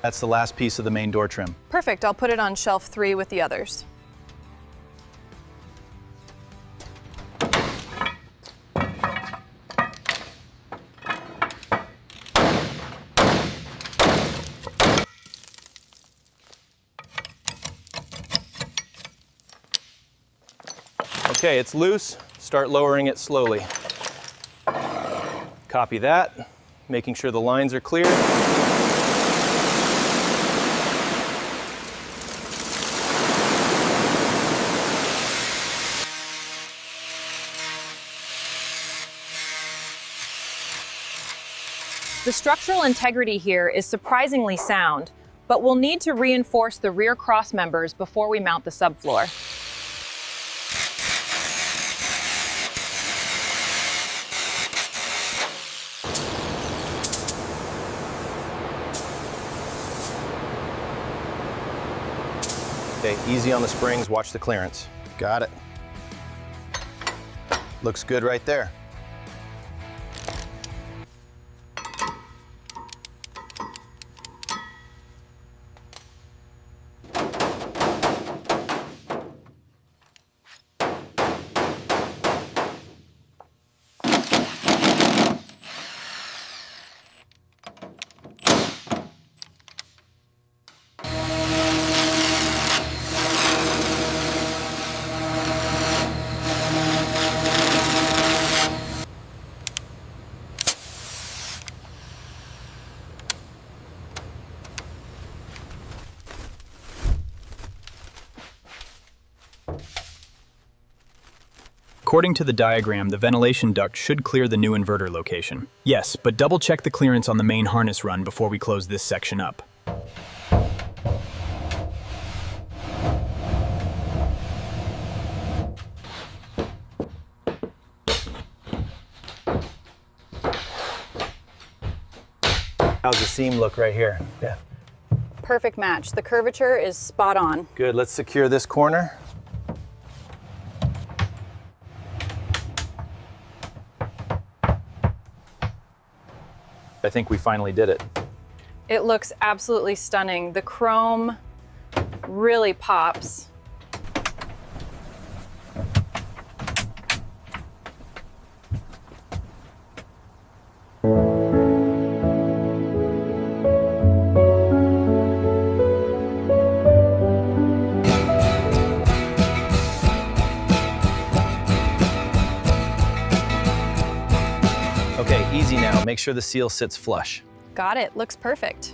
That's the last piece of the main door trim. Perfect, I'll put it on shelf 3 with the others. Okay, it's loose. Start lowering it slowly. Copy that, making sure the lines are clear. The structural integrity here is surprisingly sound, but we'll need to reinforce the rear cross members before we mount the subfloor. Okay, easy on the springs, watch the clearance. Got it. Looks good right there. According to the diagram, the ventilation duct should clear the new inverter location. Yes, but double check the clearance on the main harness run before we close this section up. How's the seam look right here? Yeah. Perfect match. The curvature is spot on. Good, let's secure this corner. I think we finally did it. It looks absolutely stunning. The chrome really pops. Okay, easy now. Make sure the seal sits flush. Got it, looks perfect.